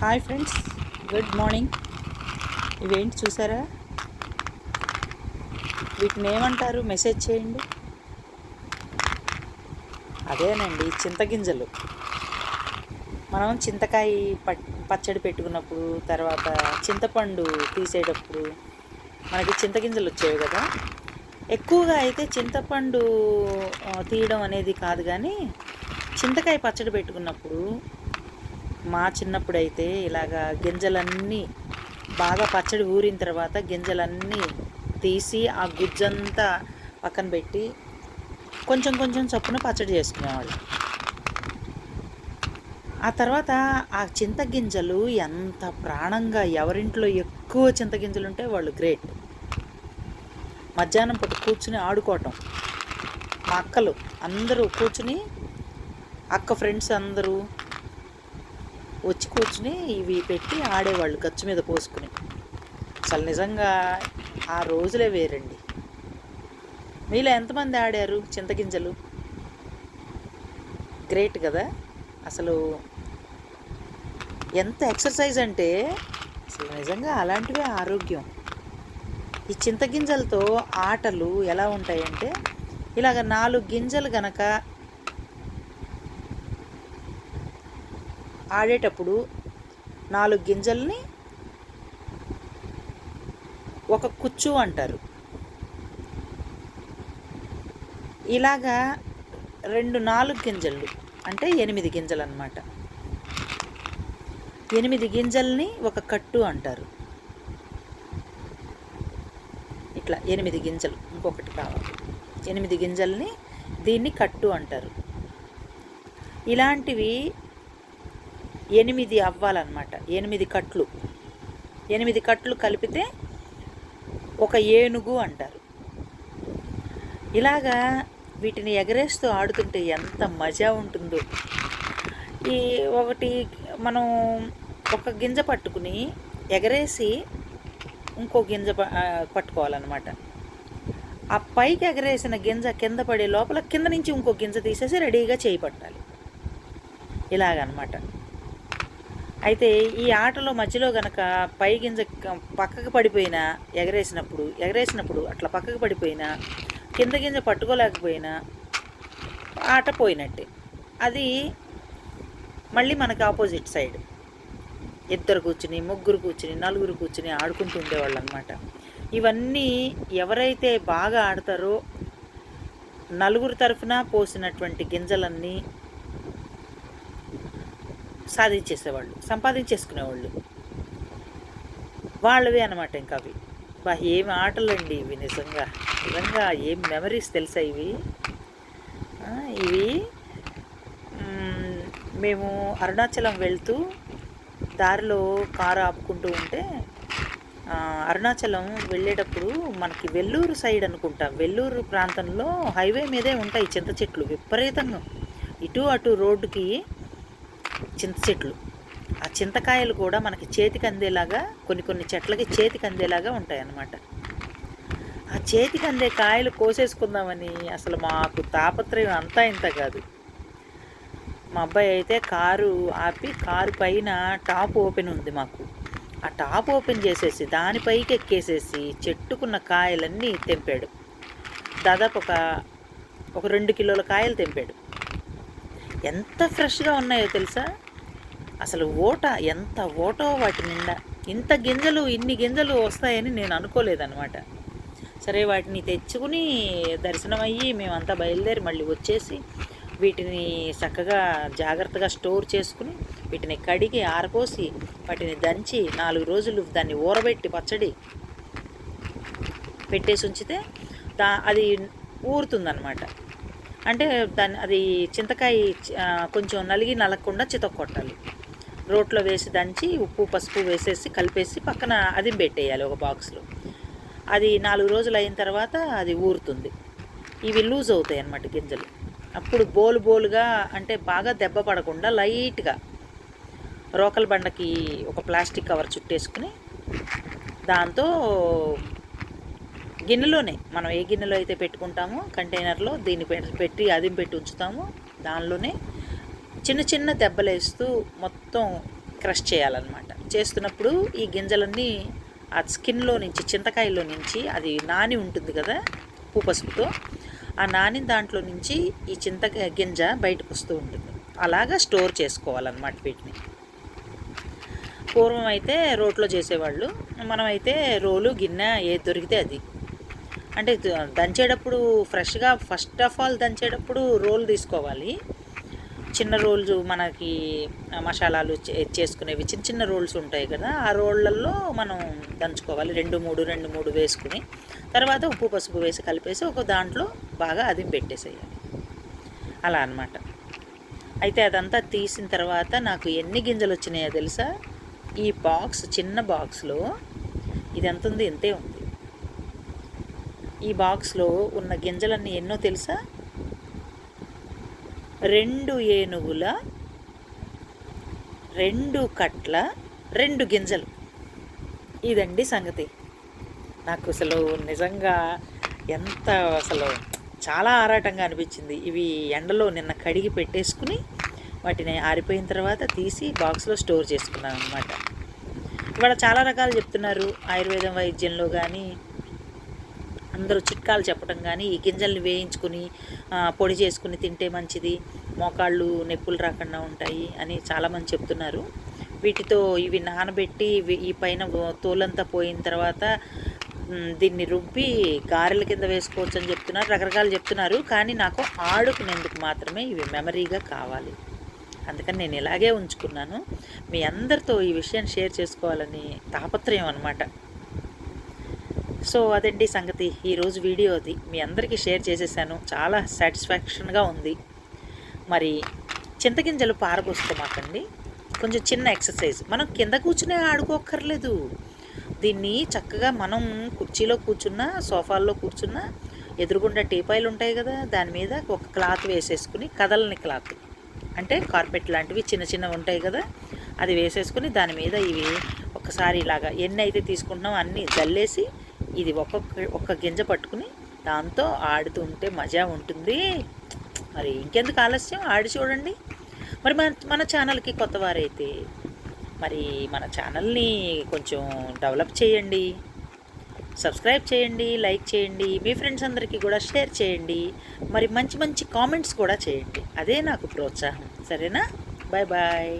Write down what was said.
Hi friends, good morning. ఇవేంటి చూసారా? వీటిని ఏమంటారు? మెసేజ్ చేయండి. అదేనండి, చింతగింజలు. మనం చింతకాయ పచ్చడి పెట్టుకున్నప్పుడు, తర్వాత చింతపండు తీసేటప్పుడు మనకి చింతగింజలు వచ్చేవి కదా. ఎక్కువగా అయితే చింతపండు తీయడం అనేది కాదు, కానీ చింతకాయ పచ్చడి పెట్టుకున్నప్పుడు మా చిన్నప్పుడు అయితే ఇలాగా గింజలన్నీ బాగా పచ్చడి ఊరిన తర్వాత గింజలన్నీ తీసి ఆ గుజ్జంతా పక్కన పెట్టి కొంచెం కొంచెం చొప్పున పచ్చడి చేసుకునేవాళ్ళు. ఆ తర్వాత ఆ చింతగింజలు ఎంత ప్రాణంగా, ఎవరింట్లో ఎక్కువ చింతగింజలు ఉంటే వాళ్ళు గ్రేట్. మధ్యాహ్నం పూట కూర్చుని ఆడుకోవటం, మా అక్కలు అందరూ కూర్చుని, అక్క ఫ్రెండ్స్ అందరూ వచ్చి కూర్చుని ఇవి పెట్టి ఆడేవాళ్ళు గచ్చు మీద పోసుకుని. అసలు నిజంగా ఆ రోజులే వేరండి. మీలో ఎంతమంది ఆడారు చింతగింజలు? గ్రేట్ కదా. అసలు ఎంత ఎక్సర్సైజ్ అంటే అసలు నిజంగా అలాంటివే ఆరోగ్యం. ఈ చింతగింజలతో ఆటలు ఎలా ఉంటాయంటే, ఇలాగ 4 గింజలు గనక ఆడేటప్పుడు 4 గింజల్ని ఒక కుచ్చు అంటారు. ఇలాగా 4 గింజలు అంటే 8 గింజలు అన్నమాట. 8 గింజల్ని ఒక కట్టు అంటారు. ఇట్లా 8 గింజలు, ఇంకొకటి కావాలి. 8 గింజల్ని దీన్ని కట్టు అంటారు. ఇలాంటివి 8 అవ్వాలన్నమాట. 8 కట్లు, 8 కట్లు కలిపితే ఒక ఏనుగు అంటారు. ఇలాగా వీటిని ఎగరేస్తూ ఆడుతుంటే ఎంత మజా ఉంటుందో. ఈ ఒకటి మనం ఒక గింజ పట్టుకుని ఎగరేసి ఇంకో గింజ పట్టుకోవాలన్నమాట. ఆ పైకి ఎగరేసిన గింజ కింద పడే లోపల కింద నుంచి ఇంకో గింజ తీసేసి రెడీగా చేయి పట్టాలి. ఇలాగనమాట. అయితే ఈ ఆటలో మధ్యలో గనక పై గింజ పక్కకు పడిపోయినా, ఎగరేసినప్పుడు అట్లా పక్కకు పడిపోయినా, కింద గింజ పట్టుకోలేకపోయినా ఆట పోయినట్టే. అది మళ్ళీ మనకి ఆపోజిట్ సైడ్ 2 కూర్చుని, 3 కూర్చుని, 4 కూర్చుని ఆడుకుంటూ ఉండేవాళ్ళు అనమాట. ఇవన్నీ ఎవరైతే బాగా ఆడతారో, 4 తరఫున పోసినటువంటి గింజలన్నీ సంపాదించేసుకునేవాళ్ళు. వాళ్ళవే అనమాట. ఇంకా అవి ఏమి ఆటలండి ఇవి. నిజంగా ఏం మెమరీస్ తెలుసా ఇవి. ఇవి మేము అరుణాచలం వెళ్తూ దారిలో కారు ఆపుకుంటూ ఉంటే, అరుణాచలం వెళ్ళేటప్పుడు మనకి వెల్లూరు సైడ్ అనుకుంటా, వెల్లూరు ప్రాంతంలో హైవే మీదే ఉంటాయి చింత చెట్లు విపరీతంగా. ఇటు అటు రోడ్డుకి చింత చెట్లు. ఆ చింతకాయలు కూడా మనకి చేతికి అందేలాగా, కొన్ని చెట్లకి చేతికి అందేలాగా ఉంటాయి అన్నమాట. ఆ చేతికి అందే కాయలు కోసేసుకుందామని అసలు మాకు తాపత్రయం అంతా ఇంత కాదు. మా అబ్బాయి అయితే కారు ఆపి, కారు పైన టాప్ ఓపెన్ ఉంది మాకు. ఆ టాప్ ఓపెన్ చేసేసి దానిపైకి ఎక్కేసేసి చెట్టుకున్న కాయలన్నీ తెంపాడు. దాదాపు ఒక 2 కిలోల కాయలు తెంపాడు. ఎంత ఫ్రెష్గా ఉన్నాయో తెలుసా. అసలు ఎంత ఓటో వాటి నిండా. ఇన్ని గింజలు వస్తాయని నేను అనుకోలేదన్నమాట. సరే, వాటిని తెచ్చుకుని దర్శనం అయ్యి మేమంతా బయలుదేరి మళ్ళీ వచ్చేసి వీటిని చక్కగా జాగ్రత్తగా స్టోర్ చేసుకుని, వీటిని కడిగి ఆరపోసి, వాటిని దంచి 4 రోజులు దాన్ని ఊరబెట్టి పచ్చడి పెట్టేసి ఉంచితే అది ఊరుతుందన్నమాట. అంటే అది చింతకాయ కొంచెం నలగకుండా చితక్కొట్టాలి. రోట్లో వేసి దంచి ఉప్పు పసుపు వేసేసి కలిపేసి పక్కన అది పెట్టేయాలి ఒక బాక్స్లో. అది 4 రోజులు అయిన తర్వాత అది ఊరుతుంది. ఇవి లూజ్ అవుతాయి అన్నమాట గింజలు. అప్పుడు బోలుగా, అంటే బాగా దెబ్బ పడకుండా లైట్గా రోకల బండకి ఒక ప్లాస్టిక్ కవర్ చుట్టేసుకుని, దాంతో గిన్నెలోనే మనం ఏ గిన్నెలో అయితే పెట్టుకుంటామో కంటైనర్లో దీన్ని పెట్టి ఉంచుతామో దానిలోనే చిన్న దెబ్బలు వేస్తూ మొత్తం క్రష్ చేయాలన్నమాట. చేస్తున్నప్పుడు ఈ గింజలన్నీ ఆ స్కిన్లో నుంచి, చింతకాయలో నుంచి అది నాని ఉంటుంది కదా ఉప్పు పసుపుతో, ఆ నానిన దాంట్లో నుంచి ఈ చింతకాయ గింజ బయటకు వస్తూ ఉంటుంది. అలాగా స్టోర్ చేసుకోవాలన్నమాట వీటిని. పూర్వం అయితే రోట్లో చేసేవాళ్ళు, మనమైతే రోలు గిన్నె ఏది దొరికితే అది. అంటే దంచేటప్పుడు ఫ్రెష్గా ఫస్ట్ ఆఫ్ ఆల్ దంచేటప్పుడు రోల్ తీసుకోవాలి. చిన్న రోల్స్ మనకి మసాలాలు చేసుకునేవి చిన్న చిన్న రోల్స్ ఉంటాయి కదా, ఆ రోళ్ళల్లో మనం దంచుకోవాలి. 2 3 వేసుకుని తర్వాత ఉప్పు పసుపు వేసి కలిపేసి ఒక దాంట్లో బాగా అదిం పెట్టేసేయాలి. అలా అన్నమాట. అయితే అదంతా తీసిన తర్వాత నాకు ఎన్ని గింజలు వచ్చినాయో తెలుసా? ఈ బాక్స్, చిన్న బాక్స్లో ఇది ఎంత ఉంది? ఇంతే ఉంది. ఈ బాక్స్లో ఉన్న గింజలన్నీ ఎన్నో తెలుసా? 2 ఏనుగుల 2 కట్ల 2 గింజలు. ఇదండి సంగతి. నాకు అసలు నిజంగా ఎంత అసలు చాలా ఆరాటంగా అనిపించింది. ఇవి ఎండలో నిన్న కడిగి పెట్టేసుకుని వాటిని ఆరిపోయిన తర్వాత తీసి బాక్స్లో స్టోర్ చేసుకున్నాను అనమాట. ఇవాళ చాలా రకాలు చెప్తున్నారు ఆయుర్వేదం వైద్యంలో, కానీ అందరూ చిట్కాలు చెప్పడం కానీ ఈ గింజల్ని వేయించుకుని పొడి చేసుకుని తింటే మంచిది, మోకాళ్ళు నొప్పులు రాకుండా ఉంటాయి అని చాలామంది చెప్తున్నారు. వీటితో ఇవి నానబెట్టి ఈ పైన తోలంతా పోయిన తర్వాత దీన్ని రుబ్బి గారెల కింద వేసుకోవచ్చు అని చెప్తున్నారు. రకరకాలు చెప్తున్నారు. కానీ నాకు ఆడుకునేందుకు మాత్రమే ఇవి మెమరీగా కావాలి. అందుకని నేను ఇలాగే ఉంచుకున్నాను. మీ అందరితో ఈ విషయాన్ని షేర్ చేసుకోవాలని తాపత్రయం అన్నమాట. సో అదండి సంగతి. ఈరోజు వీడియో అది మీ అందరికీ షేర్ చేసేసాను. చాలా సాటిస్ఫాక్షన్గా ఉంది. మరి చింతగింజలు పారబోసుకోమాకండి. కొంచెం చిన్న ఎక్సర్సైజ్. మనం కింద కూర్చునే ఆడుకోక్కర్లేదు. దీన్ని చక్కగా మనం కుర్చీలో కూర్చున్నా, సోఫాల్లో కూర్చున్నా, ఎదురుగుండా టీపాయిలు ఉంటాయి కదా, దాని మీద ఒక క్లాత్ వేసేసుకుని, కదలని క్లాత్ అంటే కార్పెట్ లాంటివి చిన్న చిన్నవి ఉంటాయి కదా, అది వేసేసుకుని దాని మీద ఇవి ఒకసారి ఇలాగా ఎన్ని అయితే తీసుకుంటున్నామో అన్నీ జల్లేసి ఇది ఒక్క గింజ పట్టుకుని దాంతో ఆడుతుంటే మజా ఉంటుంది. మరి ఇంకెందుకు ఆలస్యం, ఆడి చూడండి. మరి మన ఛానల్కి కొత్తవారైతే మరి మన ఛానల్ని కొంచెం డెవలప్ చేయండి, సబ్స్క్రైబ్ చేయండి, లైక్ చేయండి, మీ ఫ్రెండ్స్ అందరికీ కూడా షేర్ చేయండి. మరి మంచి మంచి కామెంట్స్ కూడా చేయండి. అదే నాకు ప్రోత్సాహం. సరేనా? Bye bye.